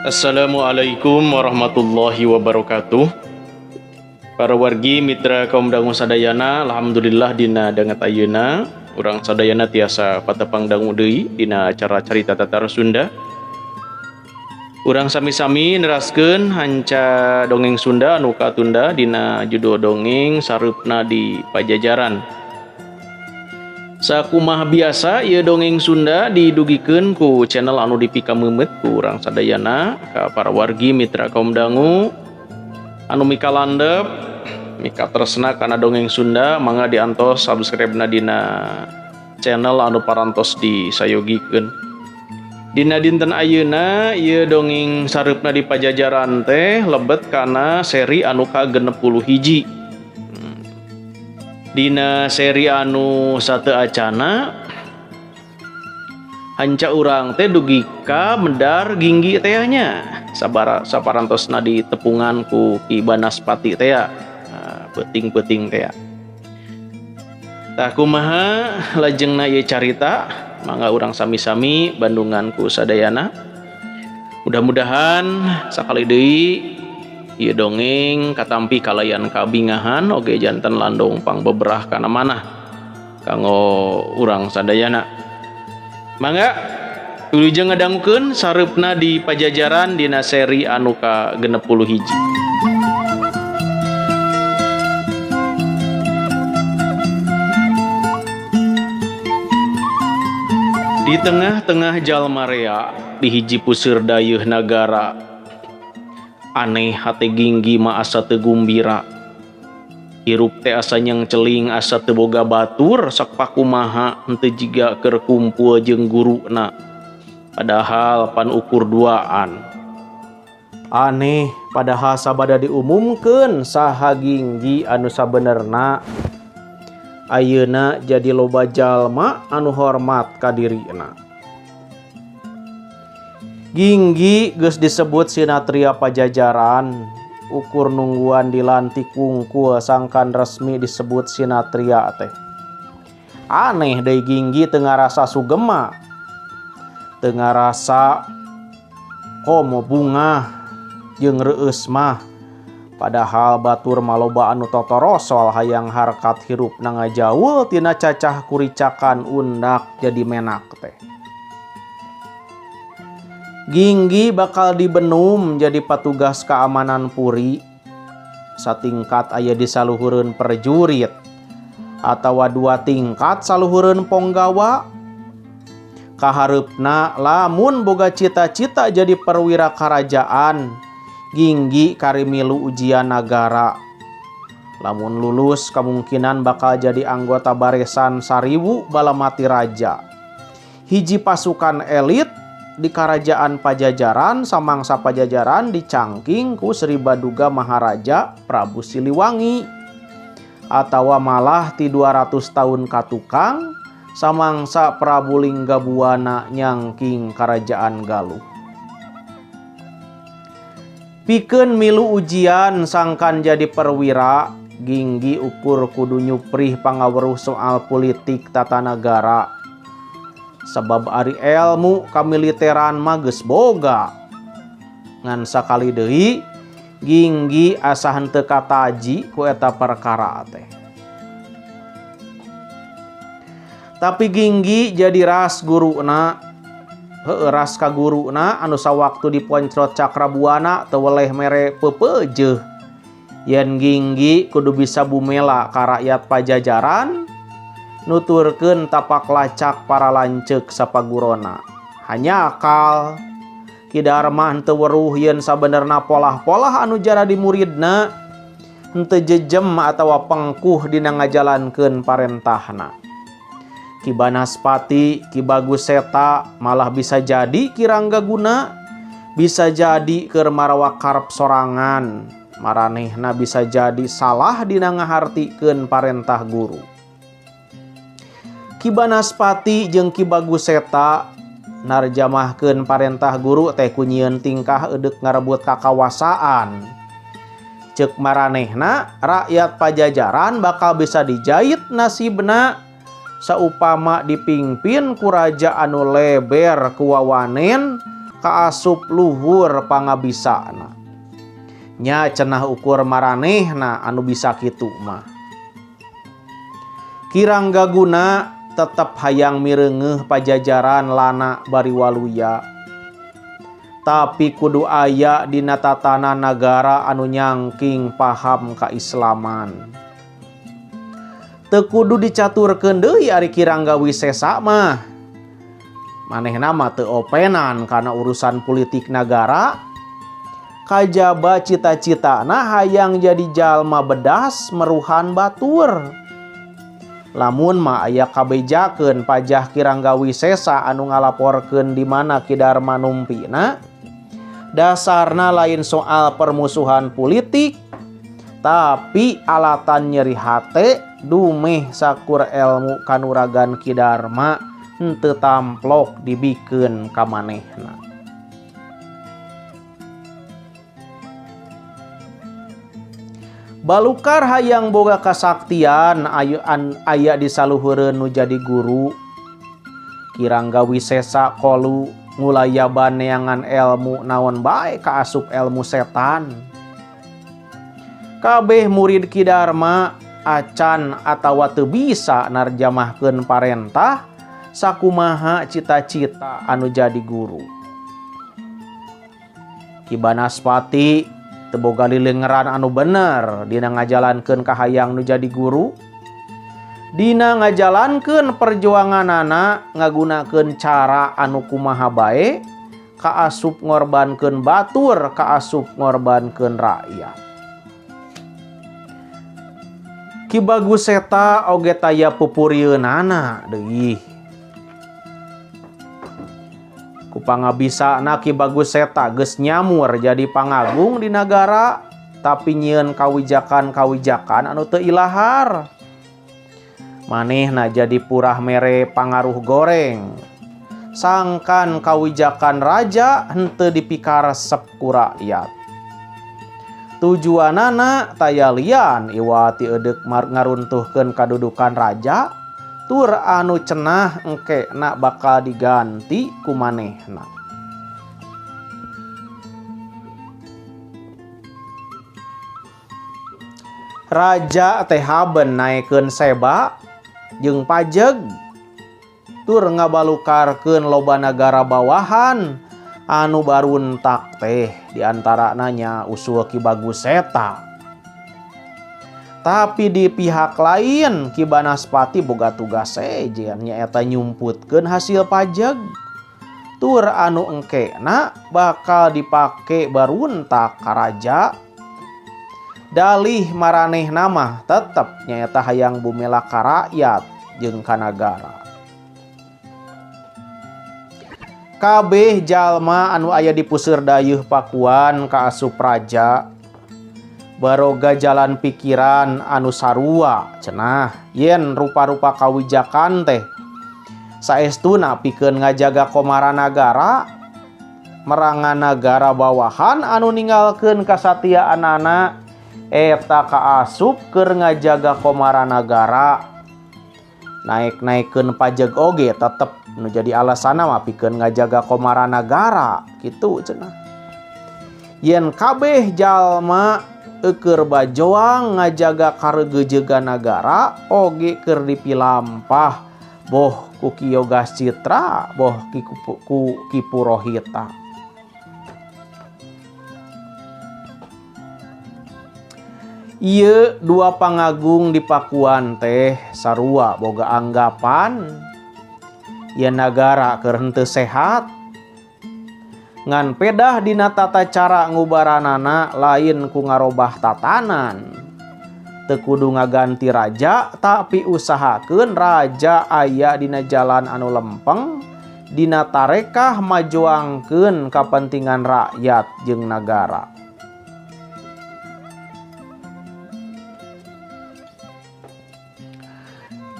Assalamualaikum warahmatullahi wabarakatuh. Para wargi mitra kaum dangu sadayana, alhamdulillah dina dangat ayeuna urang sadayana tiasa patepang dangu deui dina acara carita tatar Sunda. Urang sami-sami neraskeun hanca dongeng Sunda anu katunda dina judul dongeng Sareupna di Pajajaran. Sakumaha biasa ieu dongeng Sunda didugikeun ku channel anu dipika meumeut ku urang sadayana ka para wargi mitra kaum dangu anu mika landep mika tresna kana dongeng Sunda mangga diantos subscribe-na dina channel anu parantos disayogikeun. Dina dinten ayeuna ieu dongeng Sareupna di Pajajaran teh lebet kana seri anu ka-61. Dina seri anu sateu acana hanca urang teh dugi ka Medar Ginggi teh nya saparantosna ditepungan ku Ki Banaspati teh peuting-peuting teh. Tah kumaha lajengna ieu carita mangga urang sami-sami bandungan ku sadayana. Mudah-mudahan sakali deui ieu dongeng katampi kalayan kabingahan oge janten landung pangbeberah kana manah kanggo urang sadayana. Mangga tuluy ngadangukeun Sareupna di Pajajaran dina seri anu ka-61. Di tengah-tengah jalma rea di hiji puseur dayeuh nagara, aneh hate Ginggi mah asa teu gumbira. Hirup teh asa nyengceling asa teu boga batur sak pakumaha henteu jiga keur kumpul jeung guruna. Padahal pan ukur duaan. Aneh padahal sabada diumumkeun saha Ginggi anu sabenerna. Ayeuna jadi loba jalma anu hormat ka dirina. Ginggi geus disebut Sinatria Pajajaran, ukur nungguan dilantik wungkul sangkan resmi disebut Sinatria teh. Aneh deui Ginggi teu ngarasa sugema, teu ngarasa komo bunga jeung reueus mah. Padahal batur maloba anu totorosol hayang harkat hirupna ngajaul tina cacah kuricakan undak jadi menak teh. Ginggi bakal dibenum jadi patugas keamanan puri satingkat aya di saluhureun perjurit atawa 2 tingkat saluhureun ponggawa. Kahareupna lamun boga cita-cita jadi perwira karajaan, Ginggi kari milu ujian nagara. Lamun lulus kemungkinan bakal jadi anggota Baresan Sariwu bala mati raja, hiji pasukan elit di Kerajaan Pajajaran samangsa Pajajaran dicangking ku Sri Baduga Maharaja Prabu Siliwangi, atawa malah ti 200 tahun katukang samangsa Prabu Linggabuana nyangking Kerajaan Galuh. Pikeun milu ujian sangkan jadi perwira, Ginggi ukur kudu nyuprih pangaweruh soal politik tata negara. Sabab ari ilmu kamiliteran mah geus boga. Ngan sakali deui Ginggi asa henteu kataji ku eta perkara teh. Tapi Ginggi jadi ras guruna, ras ka guruna anu sawaktu diponcrot Cakrabuana teu weleh mere pepeujeuh. Yen Ginggi kudu bisa bumela ka rakyat Pajajaran, nuturkeun tapak lacak para lanceuk sapagurona. Hanya akal Ki Darma henteu weruh yen sabenerna polah-polah anu jara di muridna henteu jejem atawa pengkuh dina ngajalankeun parentahna. Ki Banaspati, Ki Bagus Seta malah bisa jadi Ki Ranggaguna, bisa jadi keur marawa karep sorangan, maranehna bisa jadi salah dina ngahartikeun parentah guru. Ki Banaspati jeung Ki Baguseta narjamahkeun parentah guru teh kunyieun tingkah eudeup ngarebut kakawasaan. Ceuk maranehna rakyat Pajajaran bakal bisa dijait nasibna saupama dipingpin ku raja anu leber kuwawanen kaasup luhur pangabisana. Nya cenah ukur maranehna anu bisa kitu mah. Kiranggaguna tetep hayang mireungeuh Pajajaran lana bari waluya. Tapi kudu aya dina tatanan nagara anu nyangking paham kaislaman. Teu kudu dicaturkeun deui ari Kirangga Wisesa mah. Manehna mah teu openan kana urusan politik nagara. Kajaba cita-citana hayang jadi jalma bedas meruhan batur. Lamun mah aya kabejakeun pajah Kirangga Wisesa anu ngalaporkeun di mana Ki Darma numpina, dasarna lain soal permusuhan politik, tapi alatan nyeri hate dumeh sakur elmu kanuragan Ki Darma henteu tamplok dibikeun ka manehna. Balukar hayang boga kasaktian aya di saluhureun nu jadi guru. Kirangga Wisesa kolu ngulayaban neangan elmu naon bae kaasup elmu setan. Kabeh murid Ki Darma acan atawa teu bisa narjamahkeun parentah sakumaha cita-cita anu jadi guru. Ki Banaspati teu boga lilengeran anu bener dina ngajalankeun kahayang nu jadi guru. Dina ngajalankeun perjuanganana ngagunakeun cara anu kumaha bae kaasup ngorbankeun batur, kaasup ngorbankeun rakyat. Ki Baguseta oge taya pupurieunana deui. Ku pangabisana Ki Baguseta geus nyamur jadi pangagung di nagara, tapi nyieun kawijakan-kawijakan anu teu ilahar. Manehna jadi purah mere pangaruh goreng. Sangkan kawijakan raja henteu dipikaresep ku rakyat. Tujuanana taya lian iwati eudeup ngaruntuhkeun kadudukan raja, tur anu cenah engkena bakal diganti ku manehna. Raja teh haben naikeun seba jeung pajeg, tur ngabalukarkeun loba nagara bawahan anu baruntak teh diantarana nya usul Ki Baguseta. Tapi di pihak lain Ki Banaspati boga tugas sejen nyaeta nyumputkeun hasil pajeg, tur anu engkena bakal dipake baruntak ka raja. Dalih maranehna mah tetep nyaeta hayang bumela ka rakyat jeung ka nagara. Kabeh jalma anu aya di puseur dayeuh Pakuan kaasup raja baroga jalan pikiran anu sarua cenah yen rupa-rupa kawijakan teh saestuna pikeun ngajaga komara nagara, merangan nagara bawahan anu ninggalkeun kasatiaanana eta kaasup keur ngajaga komara nagara. Naik-naikeun pajeg oge tetep nu jadi alasana mah pikeun ngajaga komara nagara kitu cenah. Yen kabeh jalma keur bajoang ngajaga karegejegan nagara oge keur dipilampah boh ku Ki Yogas Citra, boh ku Ki Purohita. Ieu dua pangagung di Pakuan teh sarua boga anggapan yen nagara keur henteu sehat, ngan pedah dina tata cara ngubaranana lain ku ngarobah tatanan. Teu kudu ngaganti raja, tapi usahakeun raja aya dina jalan anu lempeng, dina tarekah majuangkeun kapentingan rakyat jeung nagara.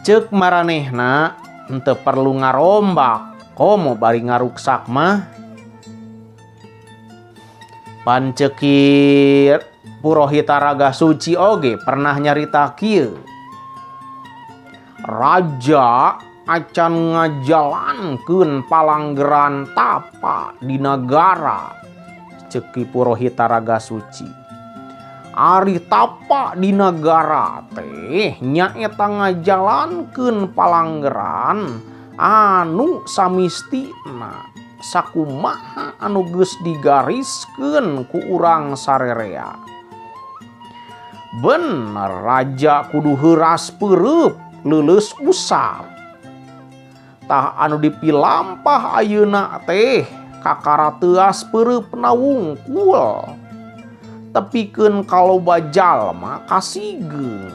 Ceuk maranehna henteu perlu ngarombak komo bari ngaruksak mah. Pancekir Purohita Raga Suci oge pernah nyarita kieu. Raja acan ngajalankeun palanggeran tapa di nagara. Ceki Purohita Raga Suci. Ari tapa di nagara teh nyaeta ngajalankeun palanggeran anu samistina sakumaha anu geus digariskeun ku urang sarerea. Bener raja kudu heuras peureub leuleus usap. Tah anu dipilampah ayeuna teh kakara teuas peureub na wungkul. Tepikeun kaloba jalma kasigeung.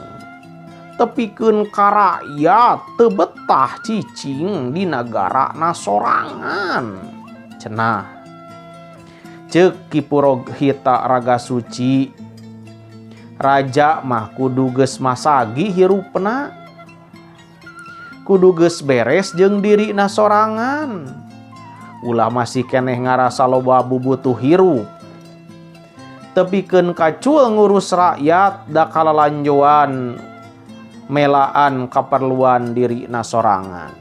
Tepikeun ka rakyat teu betah cicing di nagarana sorangan. Cenah ceuk Ki Purohita Raga Suci, raja mah kudu geus masagi hirupna, kudu geus beres jeung dirina sorangan. Ulah masih keneh ngarasa loba bubutuh hirup. Tepikeun kacul ngurus rakyat da kalalanjoan melaan kaperluan dirina sorangan.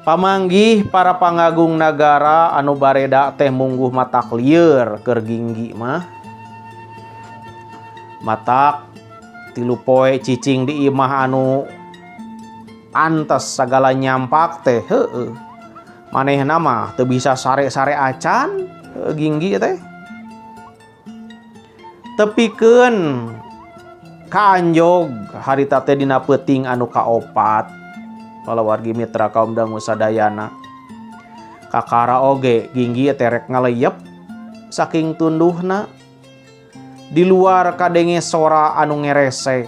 Pamanggih para pangagung nagara anu bareda teh mungguh matak lieur keur Ginggi mah. Matak 3 poe cicing di imah anu pantes sagala nyampak teh heueuh. Manehna mah teu bisa sare-sare acan Ginggi teh. Tepikeun kanjog harita teh dina peuting anu kaopat. Kalawargi mitra kaum dangu sadayana. Kakara oge Ginggi teh rek ngaleyep saking tunduhna. Di luar kadenge sora anu ngeresek.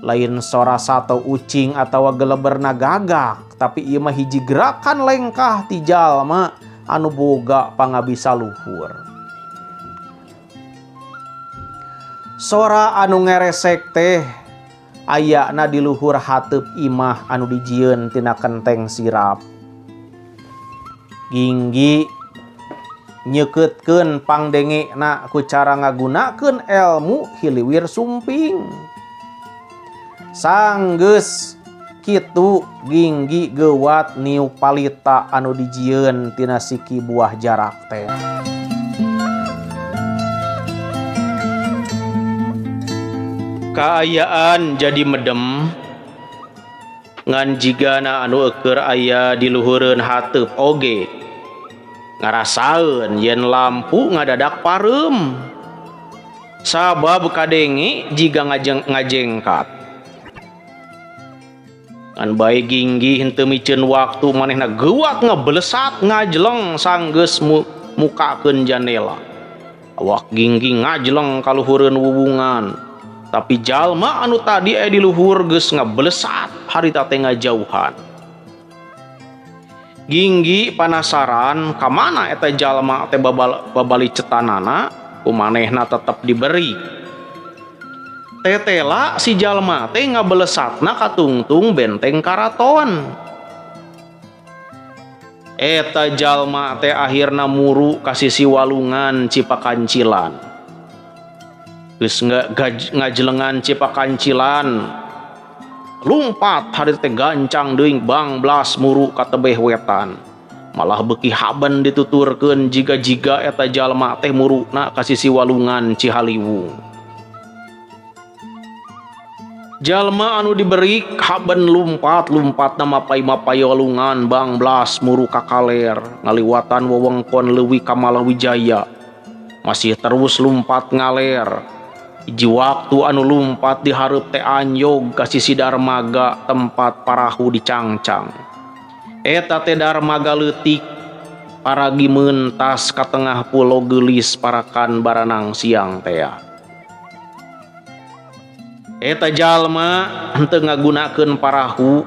Lain sora sato ucing atawa geleberna gagak, tapi ieu mah hiji gerakan lengkah ti jalma anu boga pangabisa luhur. Sora anu ngeresek teh ayana di luhur hateup imah anu dijieun tina kenteng sirap. Ginggi nyekeutkeun pangdengena ku cara ngagunakeun elmu hiliwir sumping. Sanggeus kitu Ginggi geuwat niu palita anu dijieun tina siki buah jarak teh. Kaayaan jadi medem ngan jigana anu eukeur aya di luhureun hateup oge ngarasaeun yen lampu ngadadak pareum sabab kadenge jiga ngajengkat. Ngan bae Ginggi henteu miceun waktu manehna geuwat ngablesat ngajleng sanggeus mukakeun jandela. Awak Ginggi ngajleng ka luhureun wuwungan. Tapi jalma anu tadi di luhur geus ngablesat harita teh ngajauhan. Ginggi panasaran ka mana eta jalma teh babali cetanana, kumanehna tetep diberi. Tetela si jalma teh ngablesatna ka tungtung benteng karaton. Eta jalma teh akhirna muru ka sisi walungan Cipakancilan. Geus ngajlengan Cipakancilan lumpat hari teh gancang deui bangblas muru ka tebeh wetan. Malah beuki haben dituturkeun jiga-jiga eta jalma teh muruna ka sisi walungan Cihaliwung. Jalma anu diberi haben lumpat-lumpat na mapai-mapai walungan bangblas muru ka kaler ngaliwatan wewengkon leuwih ka Malawijaya. Masih terus lumpat ngaler. Iji waktu anu lumpat dihareup teh anjog ka sisi darmaga tempat parahu dicangcang. Eta teh darmaga leutik paragi meuntas ka tengah pulau geulis parakan baranang siang teh. Eta jalma henteu ngagunakeun parahu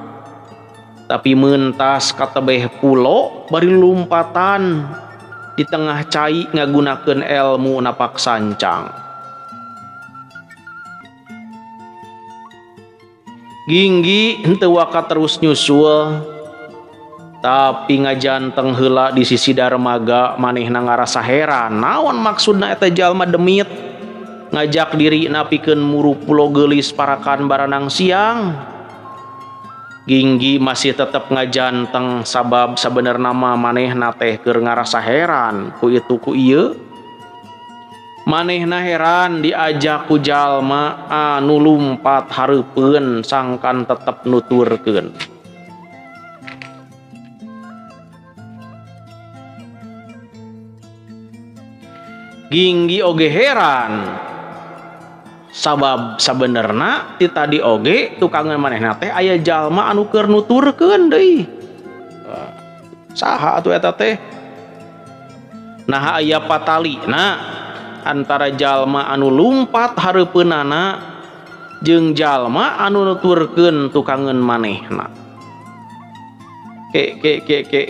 tapi meuntas ka tebeh pulau bari lumpatan di tengah cai ngagunakeun elmu napak sancang. Ginggi henteu waka terus nyusul, tapi ngajanteng heula di sisi darmaga manehna ngarasa heran naon maksudna eta jalma demit ngajak diri napikeun muru pulo geulis parakan baranang siang. Ginggi masih tetep ngajanteng sabab sabenerna mah manehna teh keur ngarasa heran ku itu ku ieu. Manehna heran diajak ku jalma anu lumpat hareupeun sangkan tetep nuturkeun. Ginggi oge heran sabab sabenerna ti tadi oge tukangan manehna teh aya jalma anu keur nuturkeun deui. Saha atuh eta teh? Nah aya patalina antara jalma anu lumpat hareupeunana jeung jalma anu nuturkeun tukangan manehna. Ke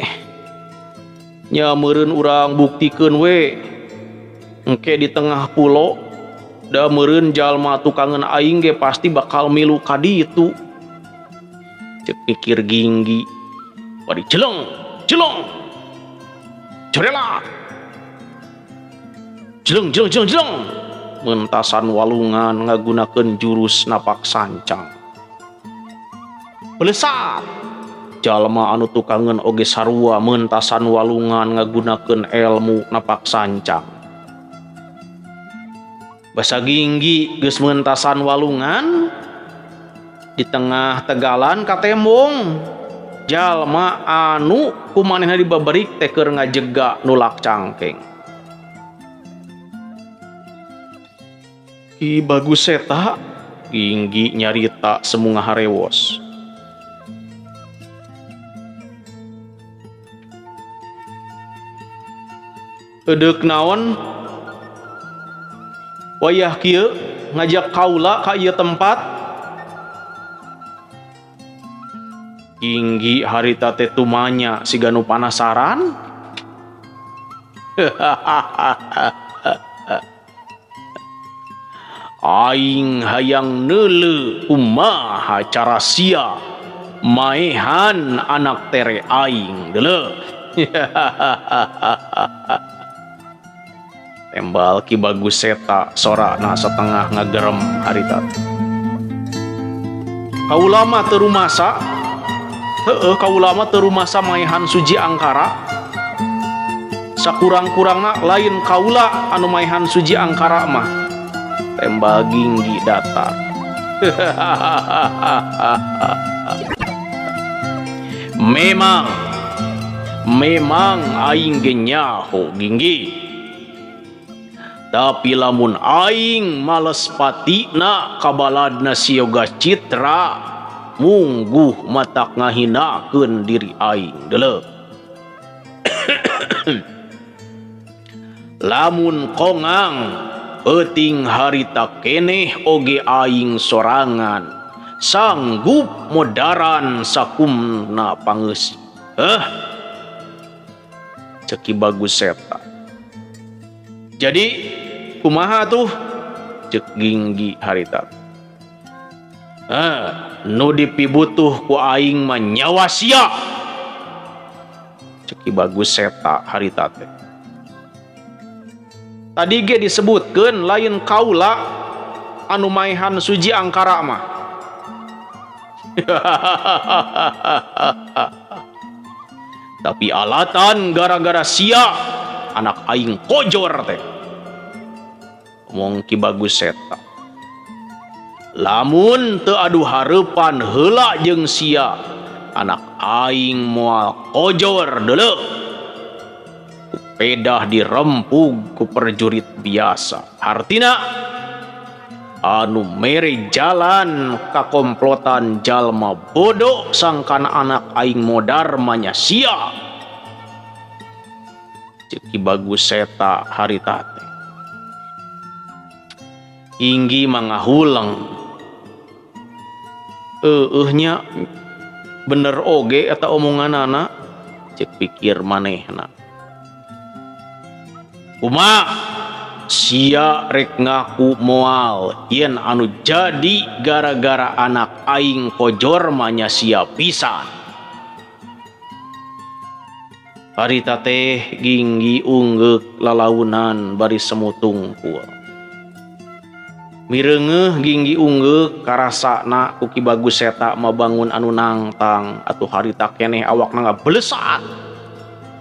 nya meureun urang buktikeun we engke di tengah pulo da meureun jalma tukangan aing ge pasti bakal milu ka ditu. Cek pikir Ginggi. Bari celeng cerela jeleng mentasan walungan ngagunakeun jurus napak sancang. Pelesat jalma anu tukangan oge sarua mentasan walungan ngagunakeun ilmu napak sancang. Basa Ginggi geus mentasan walungan di tengah tegalan katembong jalma anu kumanehna dibaberik teh keur ngajega nulak cangkeng. Ki bagus eta, Ginggi nyarita semunga harewos. Edeuk naon wayah kieu ngajak kaula ka ieu tempat. Ginggi harita teh tumanya siga nu panasaran. Aing hayang neuleuh kumaha cara sia maehan anak tere aing deuleuh. Tembal Ki Bagus eta sorana setengah ngagerem harita. Kaula mah teu rumasa. Heueuh kaula mah teu rumasa maehan Suji Angkara. Sakurang-kurangna lain kaula anu maehan Suji Angkara mah. Tembal Ginggi datar. Memang aing ge nyaho Ginggi. Tapi lamun aing males patina kabaladna Sioga Citra mungguh matak ngahinakeun diri aing deuleuh. Lamun kongang euting harita keneh oge aing sorangan sanggup modaran sakumna pangeusih. Cek Ki Bagus eta. Jadi kumaha tuh cek Ginggi harita. Nu dipibutuh ku aing mah nyawa sia. Cek Ki Bagus eta harita teh. Tadi ge disebutkeun lain kaula anu maehan Suji Angkara mah. Tapi alatan gara-gara sia anak aing kojor teh. Omong Ki Bagus eta. Lamun teu adu hareupan heula jeung sia anak aing moal kojor deuleuh. Pedah dirempug ku perjurit biasa. Artina anu mere jalan kakomplotan jalma bodoh sangkan anak aing modar manya sia. Cek Ki Bagus eta harita teh. Ginggi mangahuleng. Nya bener oge eta omonganana. Cek pikir manehna. sia rek ngaku moal yen anu jadi gara-gara anak aing kojor manya sia pisan. Harita teh Ginggi ungeuk lalaunan bari semu tungkul. Mireungeuh Ginggi ungeuk karasana ku Ki Bagus eta mabangun anu nangtang atuh harita keneh awakna ngabelesat.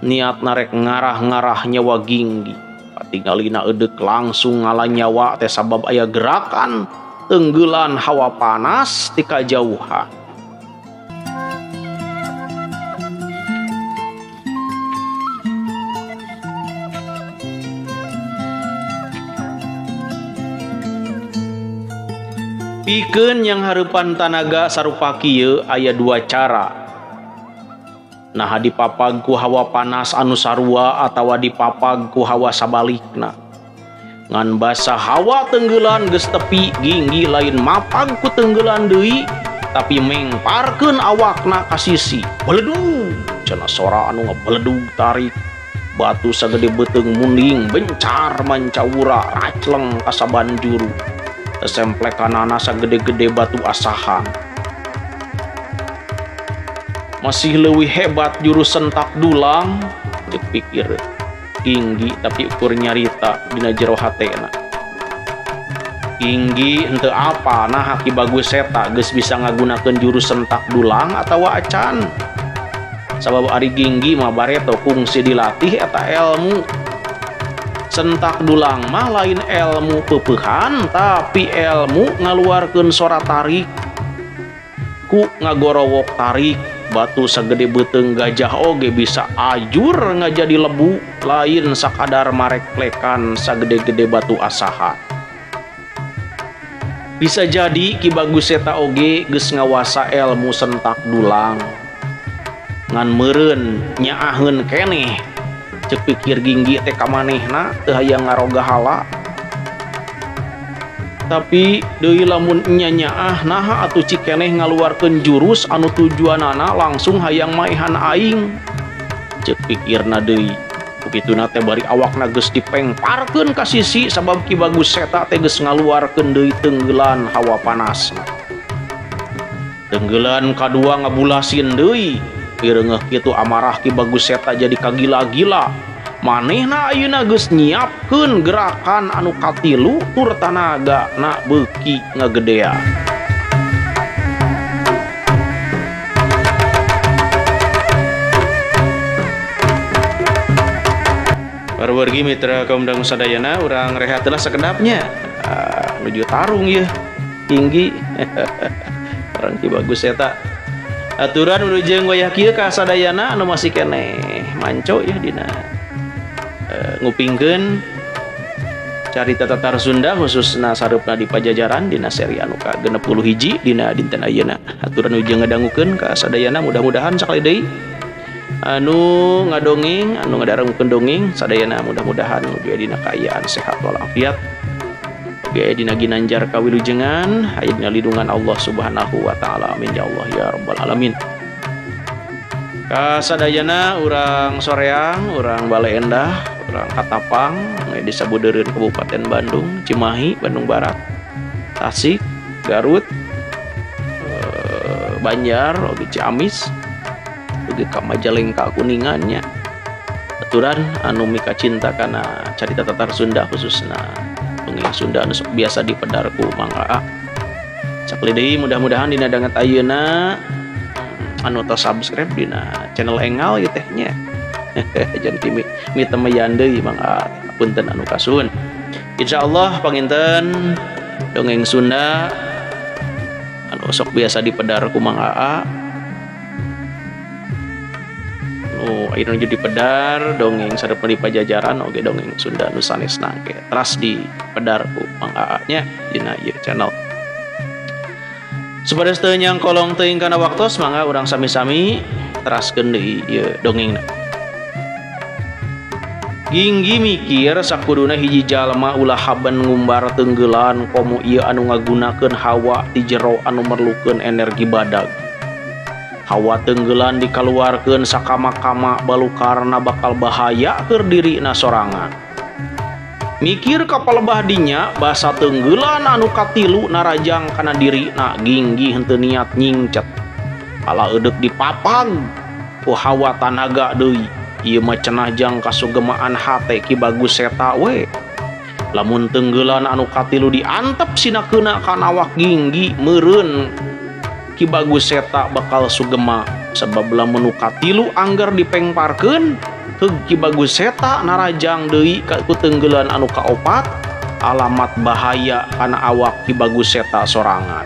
Niatna rek ngarah-ngarah nyawa Ginggi. Patingalina eudek langsung ngalah nyawa teh sabab aya gerakan tenggelan hawa panas ti kajauhan. Pikeun yang hareupan tanaga sarupa kieu aya dua cara. Nah dipapag ku hawa panas anu sarua atawa dipapag ku hawa sabalikna. Ngan basa hawa tenggelan geus tepi Ginggi lain mapag ku tenggelan deui tapi mengparkeun awakna ka sisi. Beledug cenah sora anu ngabeledug tarik. Batu sagede beuteung munding bencar mancaura racleng ka sabanjuru. Semplekanana sagede-gede batu asahan. Masih leuwih hebat jurus sentak dulang cek pikir Ginggi tapi ukur nyarita dina jero hatena. Ginggi henteu apa nah Ki Bagus eta geus bisa ngagunakeun jurus sentak dulang atawa acan. Sabab ari Ginggi mah bareto kungsi dilatih eta ilmu. Sentak dulang mah lain ilmu peupeuhan tapi ilmu ngaluarkeun sora tarik ku ngagorowok tarik. Batu sagede beuteung gajah oge bisa ajur ngajadi lebu lain sakadar marek plekan sagede-gede batu asahan. Bisa jadi Ki Bagus eta oge geus ngawasa ilmu sentak dulang. Ngan meureun nyaaheun keneh cek pikir Ginggi teh ka manehna teu hayang ngaroga hala. Tapi deui lamun nya nyaah naha atuh cik keneh ngaluarkeun jurus anu tujuanana langsung hayang maehan aing. Cek pikirna deui. Ukituna teh bari awakna geus dipengparkeun ka sisi sabab Ki Bagus eta teh geus ngaluarkeun deui tenggelan hawa panasna. Tenggelan kadua ngabulasin deui. Pireungeuh kitu amarah Ki Bagus eta jadi kagila-gila. Manehna ayeuna geus nyiapkeun gerakan anu katilu tur tanaga na beuki ngagedean. Wargi mitra kaum dangu sadayana urang rehat telah sekedapnya menuju tarung ya tinggi orang Ki Bagus eta aturan menuju goyah kieu ka sadayana anu masih keneh manco ya dina ngupingkeun carita Tatar Sunda khususna sareupna di Pajajaran dina seri anu ka 60 hiji dina dinten ayeuna. Aturan ujung ngadangukeun ka sadayana mudah-mudahan sakali deui anu ngadongeng anu ngadarengkeun dongeng sadayana mudah-mudahan mugi dina kaayaan sehat walafiat mugi dina ginanjar kawilujengan aya dina lindungan Allah Subhanahu wa taala amin ya Allah ya rabbal alamin. Kasadayana urang soreang urang Bale Endah urang Katapang Desa Budeureun Kabupaten Bandung Cimahi Bandung Barat Tasik Garut Banjar oge Ciamis oge ka Majalengka Kuningannya aturan anu mika cinta kana carita Tatar Sunda khususna dongeng Sunda anu biasa dipedarku Mang Aa sakali deui mudah-mudahan dina danget ayeuna anu tos subscribe dina channel Engal ieu teh nya jan mita meyan deui Mang Aa punten anu kasuhun insyaallah panginten dongeng Sunda anu sok biasa dipedar ku Mang Aa nu ayeuna jadi pedar dongeng sareupna di Pajajaran oge dongeng Sunda nu sanesna ge teras dipedar ku Mang Aa nya dina ieu channel. Supados teu nyang kolong teuing kana waktos mangga urang sami-sami teraskeun deui ieu dongengna. Ginggi mikir sakuduna hiji jalma ulah haban ngumbar tenggelan komo ieu anu ngagunakeun hawa ti jero anu merlukeun energi badag. Hawa tenggelan dikaluarkeun sakama-kama balukarna bakal bahaya keur dirina sorangan. mikir kapalebah dinya basa tenggelan anu katilu narajang kana diri na Ginggi henteu niat nyingcet ala eudeup dipapag ku hawa tanaga deui ieu mah cenah jang kasugemaan hate Ki Bagus Seta we lamun tenggelan anu katilu diantep sinakeuna kana awak Ginggi meureun Ki Bagus Seta bakal sugema sebab lamun katilu anggar dipengparkeun heug Ki Bagus Seta narajang deui ku tenggelan anu kaopat alamat bahaya kana awak Ki Bagus Seta sorangan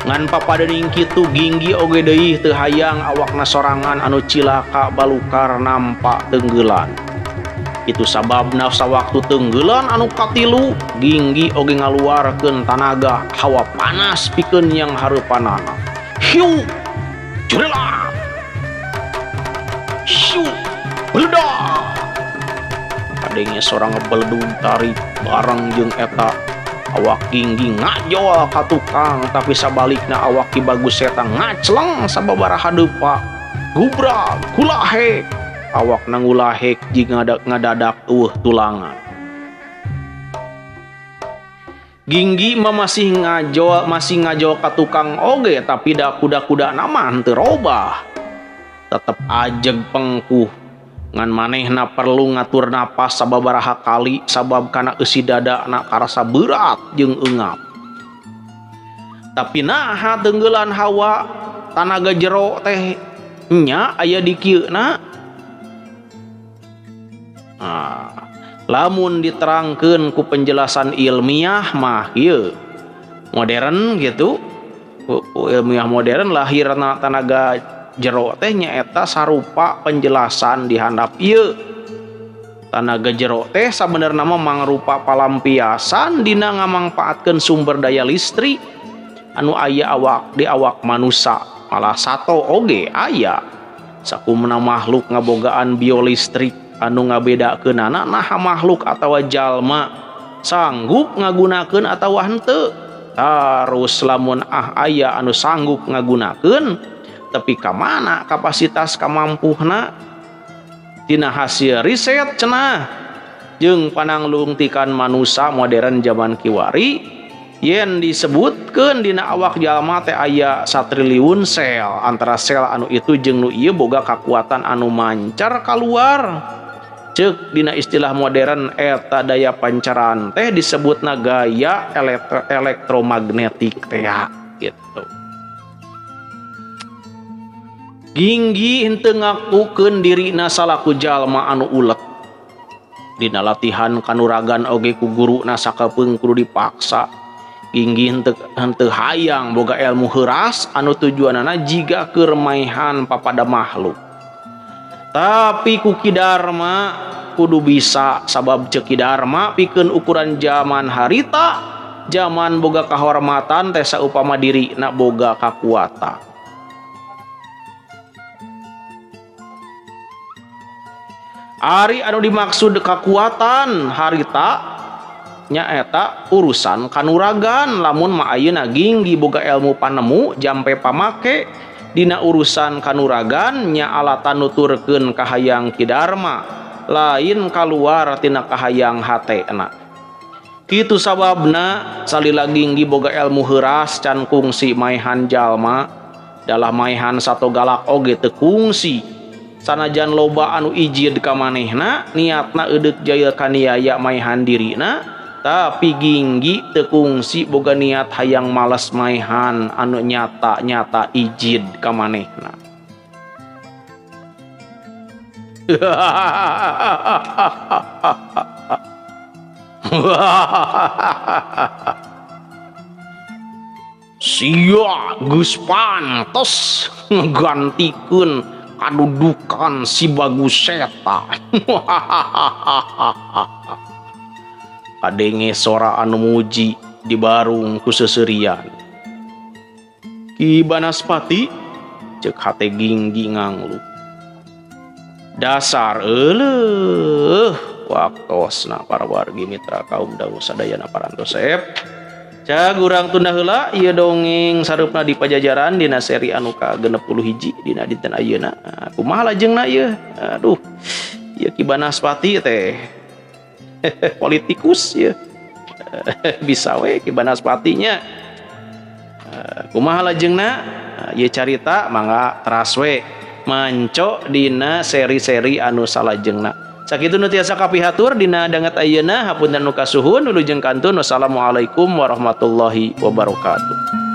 ngan papadening kitu Ginggi oge deui teu hayang awakna sorangan anu cilaka balukar nampak tenggelan itu sababna sawaktu tenggelan anu katilu Ginggi oge ngaluarkeun tanaga hawa panas pikeun yang hareupanana hiu jurela hiu beledak kadenge sorang beledug tarik bareng jeung eta awak Ginggi ngajol ka tukang tapi sabalikna awak Ki Bagus Seta ngacleng sababaraha deupa gubrak kulahek awak nangulahek jing ngadadak tulangan Ginggi mah masih ngajol ka tukang oge tapi da kuda-kuda nama henteu robah tetep ajeg pengkuh ngan manehna perlu ngatur napas sababaraha kali sabab kana eusi dadana karasa berat jeung eungap tapi naha tenggelan hawa tanaga jero teh nya aya di kieuna lamun diterangkeun ku penjelasan ilmiah mah ieu modern gitu ilmiah modern lahirna tanaga jero teh nyaeta sarupa penjelasan di handap ieu tanaga jero teh sabenerna mah mangrupa palampiasan dina ngamangpaatkeun sumber daya listrik anu aya di awak manusia malah sato oge aya sakumaha makhluk ngabogaan biolistrik anu ngabedakeunana naha makhluk atawa jalma sanggup ngagunakeun atawa henteu terus lamun aya anu sanggup ngagunakeun tapi kamana kapasitas kamampuhna tina hasil riset cenah jeung pananglungtikan manusia modern zaman kiwari yen disebutkeun dina awak jalma teh aya 1 triliun sel antara sel anu itu jeung nu ieu boga kakuatan anu mancar kaluar ceuk dina istilah modern eta daya pancaran teh disebutna gaya elektromagnetik teh gitu. Ginggi henteu ngakukeun dirina salaku jalma anu ulet dina latihan kanuragan oge ku guruna sakapeung kudu dipaksa Ginggi henteu hayang boga ilmu heuras anu tujuanana jiga keur maehan papada makhluk tapi ku Ki Dharma kudu bisa sabab ceuk Ki Dharma pikeun ukuran zaman harita zaman boga kahormatan teh saupama dirina boga kakuatan ari anu dimaksud kakuatan harita nyaeta urusan kanuragan lamun mah ayeuna Ginggi boga ilmu panemu jampe pamake dina urusan kanuragan nya alatan nuturkeun kahayang Ki Dharma lain kaluar tina kahayang hatena kitu sababna salila Ginggi boga ilmu heuras can kungsi maehan jalma dalah maehan sato galak oge teu kungsi sanajan loba anu ijid ka manehna niatna eudeup jaya kaniaya maehan dirina tapi Ginggi teu kungsi boga niat hayang males maehan anu nyata-nyata ijid ka manehna sia geus pantes ngagantikeun kadudukan si Bagus Seta kadenge sora anu muji dibarung ku seuseurian Ki Banaspati ceuk hate Ginggi nganglu dasar euleuh waktosna para wargi mitra kaum dangu sadayana parantosep cag urang tunda heula ieu dongeng sareupna di Pajajaran dina seri anu ka-61 dina dinten ayeuna kumaha lajengna ieu aduh ieu Ki Banaspati teh politikus ya. Bisa we ki banaspatinya. Kumaha lajengna ieu carita mangga teras we manco dina seri-seri anu salajengna. Sakitu nu tiasa kapihatur dina danget ayeuna hapunten nu kasuhun wilujeng kantun. Wassalamualaikum warahmatullahi wabarakatuh.